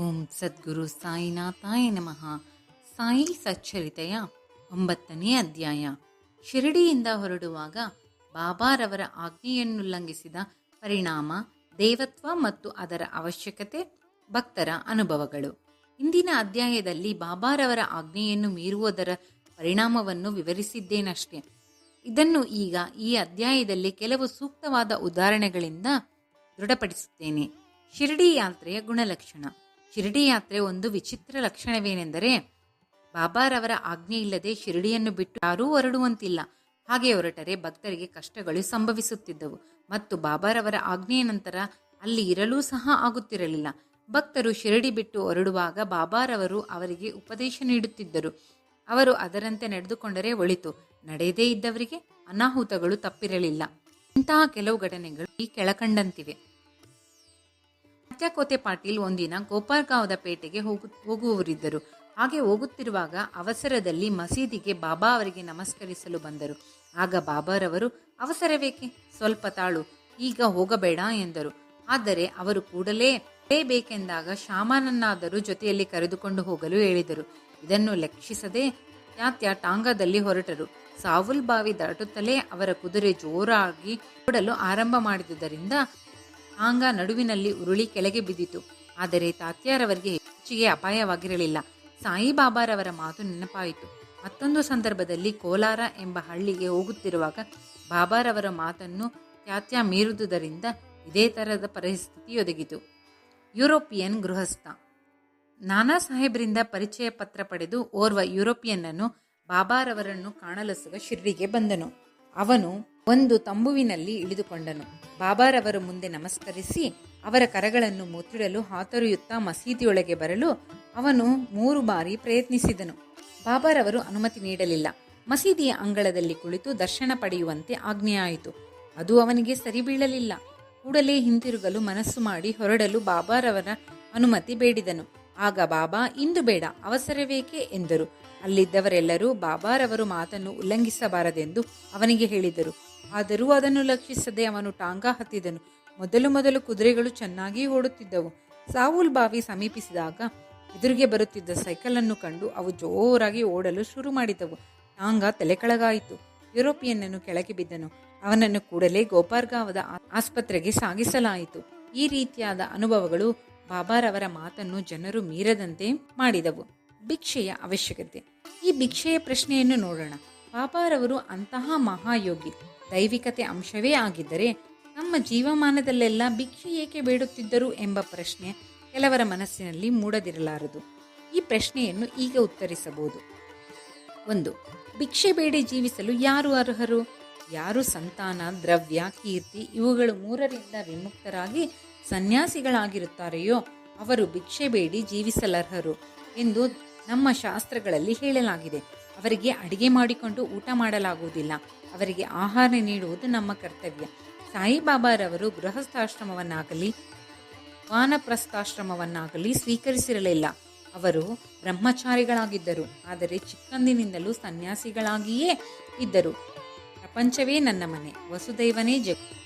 ಓಂ ಸದ್ಗುರು ಸಾಯಿನಾಥಾಯ ನಮಃ. ಸಾಯಿ ಸಚ್ಚರಿತೆಯ 9ನೇ ಅಧ್ಯಾಯ. ಶಿರಡಿಯಿಂದ ಹೊರಡುವಾಗ ಬಾಬಾರವರ ಆಜ್ಞೆಯನ್ನುಲ್ಲಂಘಿಸಿದ ಪರಿಣಾಮ, ದೇವತ್ವ ಮತ್ತು ಅದರ ಅವಶ್ಯಕತೆ, ಭಕ್ತರ ಅನುಭವಗಳು. ಇಂದಿನ ಅಧ್ಯಾಯದಲ್ಲಿ ಬಾಬಾರವರ ಆಜ್ಞೆಯನ್ನು ಮೀರುವುದರ ಪರಿಣಾಮವನ್ನು ವಿವರಿಸಿದ್ದೇನಷ್ಟೇ. ಇದನ್ನು ಈಗ ಈ ಅಧ್ಯಾಯದಲ್ಲಿ ಕೆಲವು ಸೂಕ್ತವಾದ ಉದಾಹರಣೆಗಳಿಂದ ದೃಢಪಡಿಸುತ್ತೇನೆ. ಶಿರಡಿ ಯಾತ್ರೆಯ ಗುಣಲಕ್ಷಣ. ಶಿರಡಿ ಯಾತ್ರೆ ಒಂದು ವಿಚಿತ್ರ ಲಕ್ಷಣವೇನೆಂದರೆ, ಬಾಬಾರವರ ಆಜ್ಞೆ ಇಲ್ಲದೆ ಶಿರಡಿಯನ್ನು ಬಿಟ್ಟು ಯಾರೂ ಹೊರಡುವಂತಿಲ್ಲ. ಹಾಗೆ ಹೊರಟರೆ ಭಕ್ತರಿಗೆ ಕಷ್ಟಗಳು ಸಂಭವಿಸುತ್ತಿದ್ದವು ಮತ್ತು ಬಾಬಾರವರ ಆಜ್ಞೆಯ ನಂತರ ಅಲ್ಲಿ ಇರಲೂ ಸಹ ಆಗುತ್ತಿರಲಿಲ್ಲ. ಭಕ್ತರು ಶಿರಡಿ ಬಿಟ್ಟು ಹೊರಡುವಾಗ ಬಾಬಾರವರು ಅವರಿಗೆ ಉಪದೇಶ ನೀಡುತ್ತಿದ್ದರು. ಅವರು ಅದರಂತೆ ನಡೆದುಕೊಂಡರೆ ಒಳಿತು, ನಡೆಯದೇ ಇದ್ದವರಿಗೆ ಅನಾಹುತಗಳು ತಪ್ಪಿರಲಿಲ್ಲ. ಇಂತಹ ಕೆಲವು ಘಟನೆಗಳು ಈ ಕೆಳಕಂಡಂತಿವೆ. ಕೋತೆ ಪಾಟೀಲ್ ಒಂದಿನ ಗೋಪಾಲ್ಗಾಂವದ ಪೇಟೆಗೆ ಹೋಗುವವರಿದ್ದರು. ಹಾಗೆ ಹೋಗುತ್ತಿರುವಾಗ ಅವಸರದಲ್ಲಿ ಮಸೀದಿಗೆ ಬಾಬಾ ಅವರಿಗೆ ನಮಸ್ಕರಿಸಲು ಬಂದರು. ಆಗ ಬಾಬಾರವರು, ಅವಸರವೇಕೆ, ಸ್ವಲ್ಪ ತಾಳು, ಈಗ ಹೋಗಬೇಡ ಎಂದರು. ಆದರೆ ಅವರು ಕೂಡಲೇ ಬೇಕೆಂದಾಗ ಶಾಮನನ್ನಾದರೂ ಜೊತೆಯಲ್ಲಿ ಕರೆದುಕೊಂಡು ಹೋಗಲು ಹೇಳಿದರು. ಇದನ್ನು ಲೆಕ್ಕಿಸದೆ ತ್ಯಾತ್ಯ ಟಾಂಗಾದಲ್ಲಿ ಹೊರಟರು. ಸಾವುಲ್ ಬಾವಿ ದಾಟುತ್ತಲೇ ಅವರ ಕುದುರೆ ಜೋರಾಗಿ ಓಡಲು ಆರಂಭ ಮಾಡಿದುದರಿಂದ ಟಾಂಗಾ ನಡುವಿನಲ್ಲಿ ಉರುಳಿ ಕೆಳಗೆ ಬಿದ್ದಿತು. ಆದರೆ ತಾತ್ಯಾರವರಿಗೆ ಹೆಚ್ಚಿಗೆ ಅಪಾಯವಾಗಿರಲಿಲ್ಲ. ಸಾಯಿಬಾಬಾರವರ ಮಾತು ನೆನಪಾಯಿತು. ಮತ್ತೊಂದು ಸಂದರ್ಭದಲ್ಲಿ ಕೋಲಾರ ಎಂಬ ಹಳ್ಳಿಗೆ ಹೋಗುತ್ತಿರುವಾಗ ಬಾಬಾರವರ ಮಾತನ್ನು ತ್ಯಾತ್ಯ ಮೀರುವುದರಿಂದ ಇದೇ ತರಹದ ಪರಿಸ್ಥಿತಿ ಒದಗಿತು. ಯುರೋಪಿಯನ್ ಗೃಹಸ್ಥ. ನಾನಾ ಸಾಹೇಬರಿಂದ ಪರಿಚಯ ಪತ್ರ ಪಡೆದು ಓರ್ವ ಯುರೋಪಿಯನ್ನನ್ನು ಬಾಬಾರವರನ್ನು ಕಾಣಲು ಶಿರಡಿಗೆ ಬಂದನು. ಅವನು ಒಂದು ತಂಬುವಿನಲ್ಲಿ ಇಳಿದುಕೊಂಡನು. ಬಾಬಾರವರ ಮುಂದೆ ನಮಸ್ಕರಿಸಿ ಅವರ ಕರಗಳನ್ನು ಮುತ್ತಿಡಲು ಹಾತೊರೆಯುತ್ತಾ ಮಸೀದಿಯೊಳಗೆ ಬರಲು ಅವನು 3 ಬಾರಿ ಪ್ರಯತ್ನಿಸಿದನು. ಬಾಬಾರವರು ಅನುಮತಿ ನೀಡಲಿಲ್ಲ. ಮಸೀದಿಯ ಅಂಗಳದಲ್ಲಿ ಕುಳಿತು ದರ್ಶನ ಪಡೆಯುವಂತೆ ಆಜ್ಞೆಯಾಯಿತು. ಅದು ಅವನಿಗೆ ಸರಿ ಬೀಳಲಿಲ್ಲ. ಕೂಡಲೇ ಹಿಂತಿರುಗಲು ಮನಸ್ಸು ಮಾಡಿ ಹೊರಡಲು ಬಾಬಾರವರ ಅನುಮತಿ ಬೇಡಿದನು. ಆಗ ಬಾಬಾ, ಇಂದು ಬೇಡ, ಅವಸರವೇಕೆ ಎಂದರು. ಅಲ್ಲಿದ್ದವರೆಲ್ಲರೂ ಬಾಬಾರವರು ಮಾತನ್ನು ಉಲ್ಲಂಘಿಸಬಾರದೆಂದು ಅವನಿಗೆ ಹೇಳಿದರು. ಆದರೂ ಅದನ್ನು ಲಕ್ಷಿಸದೆ ಅವನು ಟಾಂಗಾ ಹತ್ತಿದನು. ಮೊದಲು ಕುದುರೆಗಳು ಚೆನ್ನಾಗಿ ಓಡುತ್ತಿದ್ದವು. ಸಾವುಲ್ ಬಾವಿ ಸಮೀಪಿಸಿದಾಗ ಎದುರಿಗೆ ಬರುತ್ತಿದ್ದ ಸೈಕಲನ್ನು ಕಂಡು ಅವು ಜೋರಾಗಿ ಓಡಲು ಶುರು ಮಾಡಿದವು. ಟಾಂಗಾ ತಲೆಕೆಳಗಾಯಿತು. ಯುರೋಪಿಯನ್ನನು ಕೆಳಗೆ ಬಿದ್ದನು. ಅವನನ್ನು ಕೂಡಲೇ ಗೋಪಾಲ್ಗಾಂವದ ಆಸ್ಪತ್ರೆಗೆ ಸಾಗಿಸಲಾಯಿತು. ಈ ರೀತಿಯಾದ ಅನುಭವಗಳು ಬಾಬಾರವರ ಮಾತನ್ನು ಜನರು ಮೀರದಂತೆ ಮಾಡಿದವು. ಭಿಕ್ಷೆಯ ಅವಶ್ಯಕತೆ. ಈ ಭಿಕ್ಷೆಯ ಪ್ರಶ್ನೆಯನ್ನು ನೋಡೋಣ. ಬಾಬಾರವರು ಅಂತಹ ಮಹಾಯೋಗಿ, ದೈವಿಕತೆ ಅಂಶವೇ ಆಗಿದ್ದರೆ ನಮ್ಮ ಜೀವಮಾನದಲ್ಲೆಲ್ಲ ಭಿಕ್ಷೆ ಏಕೆ ಬೇಡುತ್ತಿದ್ದರು ಎಂಬ ಪ್ರಶ್ನೆ ಕೆಲವರ ಮನಸ್ಸಿನಲ್ಲಿ ಮೂಡದಿರಲಾರದು. ಈ ಪ್ರಶ್ನೆಯನ್ನು ಈಗ ಉತ್ತರಿಸಬಹುದು. 1. ಭಿಕ್ಷೆ ಬೇಡಿ ಜೀವಿಸಲು ಯಾರು ಅರ್ಹರು? ಯಾರು ಸಂತಾನ, ದ್ರವ್ಯ, ಕೀರ್ತಿ ಇವುಗಳು 3ರಿಂದ ವಿಮುಕ್ತರಾಗಿ ಸನ್ಯಾಸಿಗಳಾಗಿರುತ್ತಾರೆಯೋ ಅವರು ಭಿಕ್ಷೆ ಬೇಡಿ ಜೀವಿಸಲರ್ಹರು ಎಂದು ನಮ್ಮ ಶಾಸ್ತ್ರಗಳಲ್ಲಿ ಹೇಳಲಾಗಿದೆ. ಅವರಿಗೆ ಅಡಿಗೆ ಮಾಡಿಕೊಂಡು ಊಟ ಮಾಡಲಾಗುವುದಿಲ್ಲ. ಅವರಿಗೆ ಆಹಾರ ನೀಡುವುದು ನಮ್ಮ ಕರ್ತವ್ಯ. ಸಾಯಿಬಾಬಾರವರು ಗೃಹಸ್ಥಾಶ್ರಮವನ್ನಾಗಲಿ ವಾನಪ್ರಸ್ಥಾಶ್ರಮವನ್ನಾಗಲಿ ಸ್ವೀಕರಿಸಿರಲಿಲ್ಲ. ಅವರು ಬ್ರಹ್ಮಚಾರಿಗಳಾಗಿದ್ದರು. ಆದರೆ ಚಿಕ್ಕಂದಿನಿಂದಲೂ ಸನ್ಯಾಸಿಗಳಾಗಿಯೇ ಇದ್ದರು. ಪ್ರಪಂಚವೇ ನನ್ನ ಮನೆ, ವಸುದೈವನೇ ಜಗತ್ತು.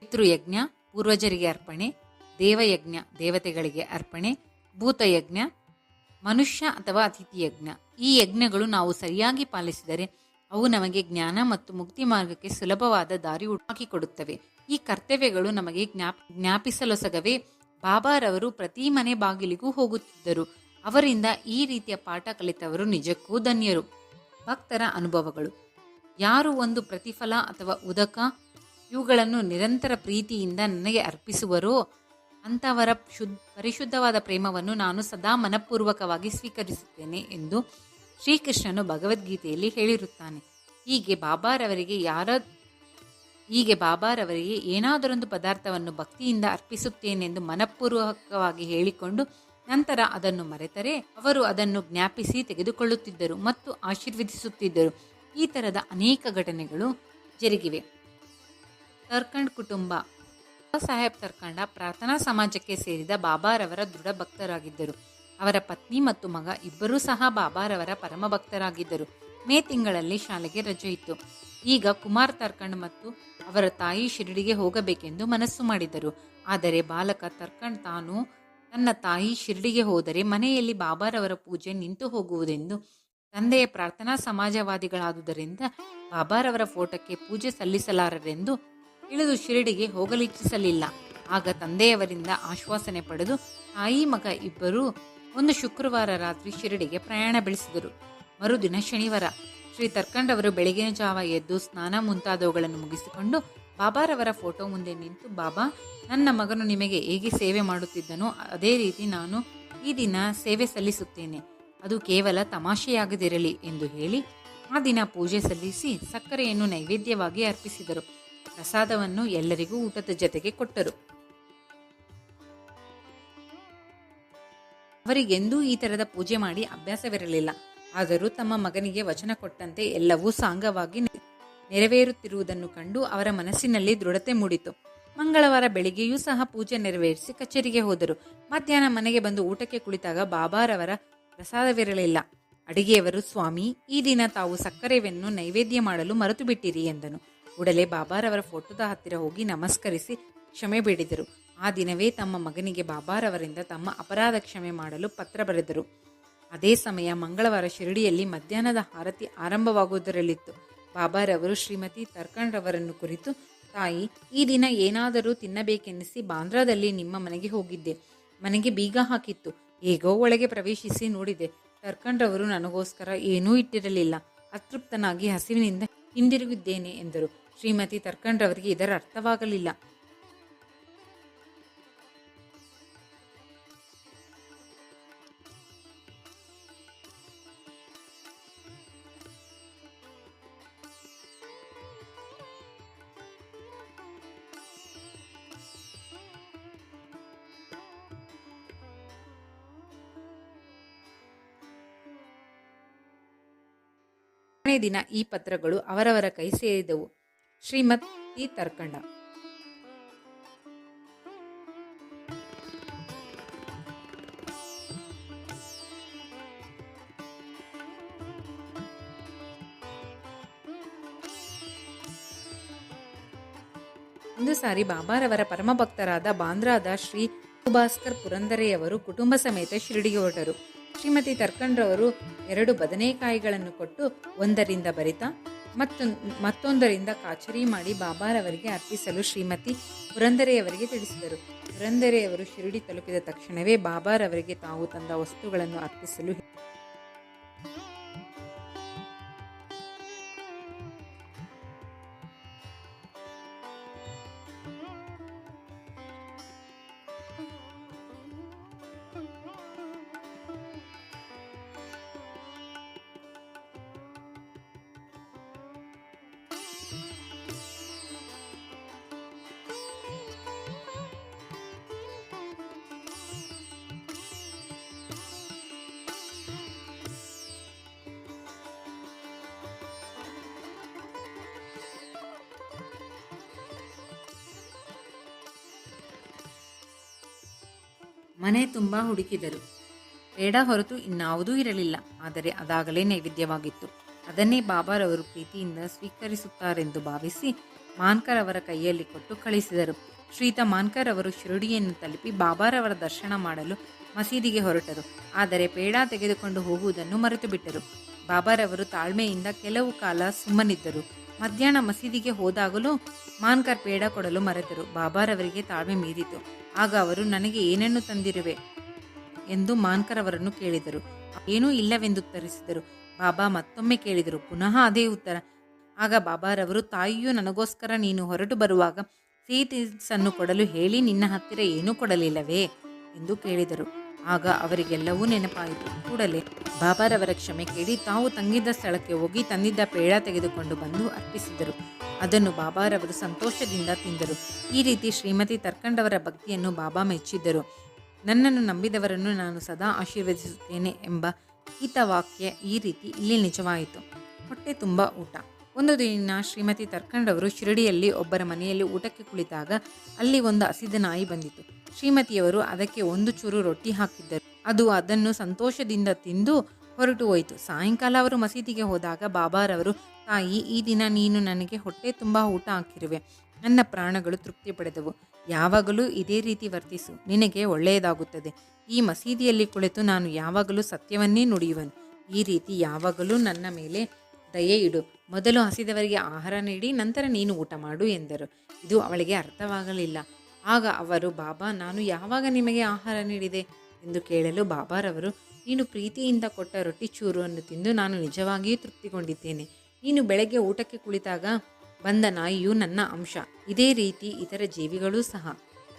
ಪಿತೃಯಜ್ಞ ಪೂರ್ವಜರಿಗೆ ಅರ್ಪಣೆ, ದೇವಯಜ್ಞ ದೇವತೆಗಳಿಗೆ ಅರ್ಪಣೆ, ಭೂತಯಜ್ಞ ಮನುಷ್ಯ ಅಥವಾ ಅತಿಥಿ ಯಜ್ಞ. ಈ ಯಜ್ಞಗಳು ನಾವು ಸರಿಯಾಗಿ ಪಾಲಿಸಿದರೆ ಅವು ನಮಗೆ ಜ್ಞಾನ ಮತ್ತು ಮುಕ್ತಿ ಮಾರ್ಗಕ್ಕೆ ಸುಲಭವಾದ ದಾರಿ ಹಾಕಿಕೊಡುತ್ತವೆ. ಈ ಕರ್ತವ್ಯಗಳು ನಮಗೆ ಜ್ಞಾಪಿಸಲೊಸಗವೇ ಬಾಬಾರವರು ಪ್ರತಿ ಮನೆ ಬಾಗಿಲಿಗೂ ಹೋಗುತ್ತಿದ್ದರು. ಅವರಿಂದ ಈ ರೀತಿಯ ಪಾಠ ಕಲಿತವರು ನಿಜಕ್ಕೂ ಧನ್ಯರು. ಭಕ್ತರ ಅನುಭವಗಳು. ಯಾರು ಒಂದು ಪ್ರತಿಫಲ ಅಥವಾ ಉದಕ ಇವುಗಳನ್ನು ನಿರಂತರ ಪ್ರೀತಿಯಿಂದ ನನಗೆ ಅರ್ಪಿಸುವರೋ ಅಂಥವರ ಪರಿಶುದ್ಧವಾದ ಪ್ರೇಮವನ್ನು ನಾನು ಸದಾ ಮನಪೂರ್ವಕವಾಗಿ ಸ್ವೀಕರಿಸುತ್ತೇನೆ ಎಂದು ಶ್ರೀಕೃಷ್ಣನು ಭಗವದ್ಗೀತೆಯಲ್ಲಿ ಹೇಳಿರುತ್ತಾನೆ. ಹೀಗೆ ಬಾಬಾರವರಿಗೆ ಏನಾದರೊಂದು ಪದಾರ್ಥವನ್ನು ಭಕ್ತಿಯಿಂದ ಅರ್ಪಿಸುತ್ತೇನೆಂದು ಮನಪೂರ್ವಕವಾಗಿ ಹೇಳಿಕೊಂಡು ನಂತರ ಅದನ್ನು ಮರೆತರೆ ಅವರು ಅದನ್ನು ಜ್ಞಾಪಿಸಿ ತೆಗೆದುಕೊಳ್ಳುತ್ತಿದ್ದರು ಮತ್ತು ಆಶೀರ್ವದಿಸುತ್ತಿದ್ದರು. ಈ ಥರದ ಅನೇಕ ಘಟನೆಗಳು ಜರುಗಿವೆ. ತರ್ಕಂಡ್ ಕುಟುಂಬ. ಸಾಹೇಬ್ ತರ್ಕಂಡ ಪ್ರಾರ್ಥನಾ ಸಮಾಜಕ್ಕೆ ಸೇರಿದ ಬಾಬಾರವರ ದೃಢ ಭಕ್ತರಾಗಿದ್ದರು. ಅವರ ಪತ್ನಿ ಮತ್ತು ಮಗ ಇಬ್ಬರೂ ಸಹ ಬಾಬಾರವರ ಪರಮ ಭಕ್ತರಾಗಿದ್ದರು. ಮೇ ತಿಂಗಳಲ್ಲಿ ಶಾಲೆಗೆ ರಜೆ ಇತ್ತು. ಈಗ ಕುಮಾರ್ ತರ್ಕಂಡ್ ಮತ್ತು ಅವರ ತಾಯಿ ಶಿರಡಿಗೆ ಹೋಗಬೇಕೆಂದು ಮನಸ್ಸು ಮಾಡಿದರು. ಆದರೆ ಬಾಲಕ ತರ್ಕಂಡ್ ತಾನು ತನ್ನ ತಾಯಿ ಶಿರಡಿಗೆ ಹೋದರೆ ಮನೆಯಲ್ಲಿ ಬಾಬಾರವರ ಪೂಜೆ ನಿಂತು ಹೋಗುವುದೆಂದು, ತಂದೆಯ ಪ್ರಾರ್ಥನಾ ಸಮಾಜವಾದಿಗಳಾದುದರಿಂದ ಬಾಬಾರವರ ಫೋಟೋಕ್ಕೆ ಪೂಜೆ ಸಲ್ಲಿಸಲಾರರೆಂದು ತಿಳಿದು ಶಿರಡಿಗೆ ಹೋಗಲಿಚ್ಛಿಸಲಿಲ್ಲ. ಆಗ ತಂದೆಯವರಿಂದ ಆಶ್ವಾಸನೆ ಪಡೆದು ತಾಯಿ ಮಗ ಇಬ್ಬರೂ ಒಂದು ಶುಕ್ರವಾರ ರಾತ್ರಿ ಶಿರಡಿಗೆ ಪ್ರಯಾಣ ಬೆಳೆಸಿದರು. ಮರುದಿನ ಶನಿವಾರ. ಶ್ರೀ ತರ್ಕಂಡ್ ಅವರು ಬೆಳಗಿನ ಜಾವ ಎದ್ದು ಸ್ನಾನ ಮುಂತಾದವುಗಳನ್ನು ಮುಗಿಸಿಕೊಂಡು ಬಾಬಾರವರ ಫೋಟೋ ಮುಂದೆ ನಿಂತು, ಬಾಬಾ, ನನ್ನ ಮಗನು ನಿಮಗೆ ಹೇಗೆ ಸೇವೆ ಮಾಡುತ್ತಿದ್ದನೋ ಅದೇ ರೀತಿ ನಾನು ಈ ದಿನ ಸೇವೆ ಸಲ್ಲಿಸುತ್ತೇನೆ. ಅದು ಕೇವಲ ತಮಾಷೆಯಾಗದಿರಲಿ ಎಂದು ಹೇಳಿ ಆ ದಿನ ಪೂಜೆ ಸಲ್ಲಿಸಿ ಸಕ್ಕರೆಯನ್ನು ನೈವೇದ್ಯವಾಗಿ ಅರ್ಪಿಸಿದರು. ಪ್ರಸಾದವನ್ನು ಎಲ್ಲರಿಗೂ ಊಟದ ಜೊತೆಗೆ ಕೊಟ್ಟರು. ಅವರಿಗೆಂದೂ ಈ ತರದ ಪೂಜೆ ಮಾಡಿ ಅಭ್ಯಾಸವಿರಲಿಲ್ಲ. ಆದರೂ ತಮ್ಮ ಮಗನಿಗೆ ವಚನ ಕೊಟ್ಟಂತೆ ಎಲ್ಲವೂ ಸಾಂಗವಾಗಿ ನೆರವೇರುತ್ತಿರುವುದನ್ನು ಕಂಡು ಅವರ ಮನಸ್ಸಿನಲ್ಲಿ ದೃಢತೆ ಮೂಡಿತು. ಮಂಗಳವಾರ ಬೆಳಿಗ್ಗೆಯೂ ಸಹ ಪೂಜೆ ನೆರವೇರಿಸಿ ಕಚೇರಿಗೆ ಹೋದರು. ಮಧ್ಯಾಹ್ನ ಮನೆಗೆ ಬಂದು ಊಟಕ್ಕೆ ಕುಳಿತಾಗ ಬಾಬಾರವರ ಪ್ರಸಾದವಿರಲಿಲ್ಲ. ಅಡಿಗೆಯವರು, ಸ್ವಾಮಿ, ಈ ದಿನ ತಾವು ಸಕ್ಕರೆಯನ್ನು ನೈವೇದ್ಯ ಮಾಡಲು ಮರೆತು ಬಿಟ್ಟಿರಿ ಎಂದನು. ಕೂಡಲೇ ಬಾಬಾರವರ ಫೋಟೋದ ಹತ್ತಿರ ಹೋಗಿ ನಮಸ್ಕರಿಸಿ ಕ್ಷಮೆ ಬೇಡಿದರು. ಆ ದಿನವೇ ತಮ್ಮ ಮಗನಿಗೆ ಬಾಬಾರವರಿಂದ ತಮ್ಮ ಅಪರಾಧ ಕ್ಷಮೆ ಮಾಡಲು ಪತ್ರ ಬರೆದರು. ಅದೇ ಸಮಯ ಮಂಗಳವಾರ ಶಿರಡಿಯಲ್ಲಿ ಮಧ್ಯಾಹ್ನದ ಆರತಿ ಆರಂಭವಾಗುವುದರಲ್ಲಿತ್ತು. ಬಾಬಾರವರು ಶ್ರೀಮತಿ ತರ್ಕಂಡ್ ರವರನ್ನು ಕುರಿತು, ತಾಯಿ, ಈ ದಿನ ಏನಾದರೂ ತಿನ್ನಬೇಕೆನ್ನಿಸಿ ಬಾಂದ್ರಾದಲ್ಲಿ ನಿಮ್ಮ ಮನೆಗೆ ಹೋಗಿದ್ದೆ. ಮನೆಗೆ ಬೀಗ ಹಾಕಿತ್ತು. ಹೇಗೋ ಒಳಗೆ ಪ್ರವೇಶಿಸಿ ನೋಡಿದೆ. ತರ್ಕಂಡ್ ರವರು ನನಗೋಸ್ಕರ ಏನೂ ಇಟ್ಟಿರಲಿಲ್ಲ. ಅತೃಪ್ತನಾಗಿ ಹಸಿವಿನಿಂದ ಹಿಂದಿರುಗಿದ್ದೇನೆ ಎಂದರು. ಶ್ರೀಮತಿ ತರ್ಕಂಡ್ ರವರಿಗೆ ಇದರ ಅರ್ಥವಾಗಲಿಲ್ಲ. ದಿನ ಈ ಪತ್ರಗಳು ಅವರವರ ಕೈ ಸೇರಿದವು. ಶ್ರೀಮತಿ ತರ್ಕಂಡ. ಒಂದು ಸಾರಿ ಬಾಬಾರವರ ಪರಮಭಕ್ತರಾದ ಬಾಂದ್ರಾದ ಶ್ರೀ ಭಾಸ್ಕರ್ ಪುರಂದರೆಯವರು ಕುಟುಂಬ ಸಮೇತ ಶಿರಡಿಗೆ ಹೊರಟರು. ಶ್ರೀಮತಿ ತರ್ಕಂಡ್ ರವರು 2 ಬದನೆಕಾಯಿಗಳನ್ನು ಕೊಟ್ಟು ಒಂದರಿಂದ ಬರಿತಾ ಮತ್ತೊಂದರಿಂದ ಕಾಚರಿ ಮಾಡಿ ಬಾಬಾರವರಿಗೆ ಅರ್ಪಿಸಲು ಶ್ರೀಮತಿ ಪುರಂದರೆಯವರಿಗೆ ತಿಳಿಸಿದರು. ಪುರಂದರೆಯವರು ಶಿರಡಿ ತಲುಪಿದ ತಕ್ಷಣವೇ ಬಾಬಾರವರಿಗೆ ತಾವು ತಂದ ವಸ್ತುಗಳನ್ನು ಅರ್ಪಿಸಲು ಮನೆ ತುಂಬ ಹುಡುಕಿದರು. ಬೇಡ ಹೊರತು ಇನ್ನಾವುದೂ ಇರಲಿಲ್ಲ. ಆದರೆ ಅದಾಗಲೇ ನೈವೇದ್ಯವಾಗಿತ್ತು. ಅದನ್ನೇ ಬಾಬಾರವರು ಪ್ರೀತಿಯಿಂದ ಸ್ವೀಕರಿಸುತ್ತಾರೆಂದು ಭಾವಿಸಿ ಮಾನ್ಕರ್ ಅವರ ಕೈಯಲ್ಲಿ ಕೊಟ್ಟು ಕಳಿಸಿದರು. ಶ್ರೀಯುತ ಮಾನ್ಕರ್ ಅವರು ಶಿರಡಿಯನ್ನು ತಲುಪಿ ಬಾಬಾರವರ ದರ್ಶನ ಮಾಡಲು ಮಸೀದಿಗೆ ಹೊರಟರು. ಆದರೆ ಪೇಡ ತೆಗೆದುಕೊಂಡು ಹೋಗುವುದನ್ನು ಮರೆತು ಬಿಟ್ಟರು. ಬಾಬಾರವರು ತಾಳ್ಮೆಯಿಂದ ಕೆಲವು ಕಾಲ ಸುಮ್ಮನಿದ್ದರು. ಮಧ್ಯಾಹ್ನ ಮಸೀದಿಗೆ ಹೋದಾಗಲೂ ಮಾನ್ಕರ್ ಪೇಡ ಕೊಡಲು ಮರೆತರು. ಬಾಬಾರವರಿಗೆ ತಾಳ್ಮೆ ಮೀರಿತು. ಆಗ ಅವರು, ನನಗೆ ಏನನ್ನು ತಂದಿರುವೆ ಎಂದು ಮಾನ್ಕರ್ ಅವರನ್ನು ಕೇಳಿದರು. ಏನೂ ಇಲ್ಲವೆಂದು ಉತ್ತರಿಸಿದರು. ಬಾಬಾ ಮತ್ತೊಮ್ಮೆ ಕೇಳಿದರು. ಪುನಃ ಅದೇ ಉತ್ತರ. ಆಗ ಬಾಬಾರವರು, ತಾಯಿಯು ನನಗೋಸ್ಕರ ನೀನು ಹೊರಟು ಬರುವಾಗ ಸಿಹಿ ತಿನಿಸನ್ನು ಕೊಡಲು ಹೇಳಿ ನಿನ್ನ ಹತ್ತಿರ ಏನೂ ಕೊಡಲಿಲ್ಲವೇ ಎಂದು ಕೇಳಿದರು. ಆಗ ಅವರಿಗೆಲ್ಲವೂ ನೆನಪಾಯಿತು. ಕೂಡಲೇ ಬಾಬಾರವರ ಕ್ಷಮೆ ಕೇಳಿ ತಾವು ತಂಗಿದ್ದ ಸ್ಥಳಕ್ಕೆ ಹೋಗಿ ತಂದಿದ್ದ ಪೇಡ ತೆಗೆದುಕೊಂಡು ಬಂದು ಅರ್ಪಿಸಿದರು. ಅದನ್ನು ಬಾಬಾರವರು ಸಂತೋಷದಿಂದ ತಿಂದರು. ಈ ರೀತಿ ಶ್ರೀಮತಿ ತರ್ಕಂಡವರ ಭಕ್ತಿಯನ್ನು ಬಾಬಾ ಮೆಚ್ಚಿದ್ದರು. ನನ್ನನ್ನು ನಂಬಿದವರನ್ನು ನಾನು ಸದಾ ಆಶೀರ್ವದಿಸುತ್ತೇನೆ ಎಂಬ ಹಿತವಾಕ್ಯ ಈ ರೀತಿ ಇಲ್ಲಿ ನಿಜವಾಯಿತು. ಹೊಟ್ಟೆ ತುಂಬ ಊಟ. ಒಂದು ದಿನ ಶ್ರೀಮತಿ ತರ್ಕಂಡವರು ಶಿರಡಿಯಲ್ಲಿ ಒಬ್ಬರ ಮನೆಯಲ್ಲಿ ಊಟಕ್ಕೆ ಕುಳಿತಾಗ ಅಲ್ಲಿ ಒಂದು ಹಸಿದ ನಾಯಿ ಬಂದಿತು. ಶ್ರೀಮತಿಯವರು ಅದಕ್ಕೆ ಒಂದು ಚೂರು ರೊಟ್ಟಿ ಹಾಕಿದ್ದರು. ಅದು ಅದನ್ನು ಸಂತೋಷದಿಂದ ತಿಂದು ಹೊರಟು ಹೋಯಿತು. ಸಾಯಂಕಾಲ ಅವರು ಮಸೀದಿಗೆ ಹೋದಾಗ ಬಾಬಾರವರು, ತಾಯಿ, ಈ ದಿನ ನೀನು ನನಗೆ ಹೊಟ್ಟೆ ತುಂಬ ಊಟ ಹಾಕಿರುವೆ. ನನ್ನ ಪ್ರಾಣಗಳು ತೃಪ್ತಿ ಪಡೆದವು. ಯಾವಾಗಲೂ ಇದೇ ರೀತಿ ವರ್ತಿಸು, ನಿನಗೆ ಒಳ್ಳೆಯದಾಗುತ್ತದೆ. ಈ ಮಸೀದಿಯಲ್ಲಿ ಕುಳಿತು ನಾನು ಯಾವಾಗಲೂ ಸತ್ಯವನ್ನೇ ನುಡಿಯುವನು. ಈ ರೀತಿ ಯಾವಾಗಲೂ ನನ್ನ ಮೇಲೆ ದಯೆ ಇಡು. ಮೊದಲು ಹಸಿದವರಿಗೆ ಆಹಾರ ನೀಡಿ ನಂತರ ನೀನು ಊಟ ಮಾಡು ಎಂದರು. ಇದು ಅವಳಿಗೆ ಅರ್ಥವಾಗಲಿಲ್ಲ. ಆಗ ಅವರು, ಬಾಬಾ, ನಾನು ಯಾವಾಗ ನಿಮಗೆ ಆಹಾರ ನೀಡಿದೆ ಎಂದು ಕೇಳಲು ಬಾಬಾರವರು, ನೀನು ಪ್ರೀತಿಯಿಂದ ಕೊಟ್ಟ ರೊಟ್ಟಿ ಚೂರನ್ನು ತಿಂದು ನಾನು ನಿಜವಾಗಿಯೂ ತೃಪ್ತಿಗೊಂಡಿದ್ದೇನೆ. ನೀನು ಬೆಳಗ್ಗೆ ಊಟಕ್ಕೆ ಕುಳಿತಾಗ ಬಂದ ನಾಯಿಯು ನನ್ನ ಅಂಶ. ಇದೇ ರೀತಿ ಇತರ ಜೀವಿಗಳೂ ಸಹ.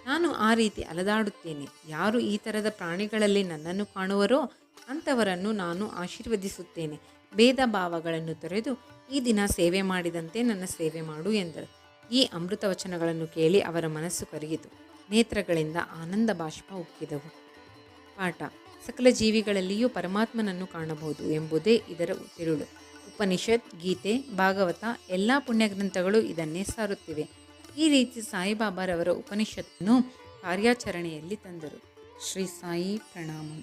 ನಾನು ಆ ರೀತಿ ಅಲದಾಡುತ್ತೇನೆ. ಯಾರು ಈ ಥರದ ಪ್ರಾಣಿಗಳಲ್ಲಿ ನನ್ನನ್ನು ಕಾಣುವರೋ ಅಂಥವರನ್ನು ನಾನು ಆಶೀರ್ವದಿಸುತ್ತೇನೆ. ಭೇದ ಭಾವಗಳನ್ನು ತೊರೆದು ಈ ದಿನ ಸೇವೆ ಮಾಡಿದಂತೆ ನನ್ನ ಸೇವೆ ಮಾಡು ಎಂದರು. ಈ ಅಮೃತ ವಚನಗಳನ್ನು ಕೇಳಿ ಅವರ ಮನಸ್ಸು ಕರಗಿತು. ನೇತ್ರಗಳಿಂದ ಆನಂದ ಬಾಷ್ಪ ಉಕ್ಕಿದವು. ಪಾಠ: ಸಕಲ ಜೀವಿಗಳಲ್ಲಿಯೂ ಪರಮಾತ್ಮನನ್ನು ಕಾಣಬಹುದು ಎಂಬುದೇ ಇದರ ತಿರುಳು. ಉಪನಿಷತ್, ಗೀತೆ, ಭಾಗವತ ಎಲ್ಲ ಪುಣ್ಯಗ್ರಂಥಗಳು ಇದನ್ನೇ ಸಾರುತ್ತಿವೆ. ಈ ರೀತಿ ಸಾಯಿಬಾಬಾರವರ ಉಪನಿಷತ್ತನ್ನು ಕಾರ್ಯಾಚರಣೆಯಲ್ಲಿ ತಂದರು. ಶ್ರೀ ಸಾಯಿ ಪ್ರಣಾಮಂ.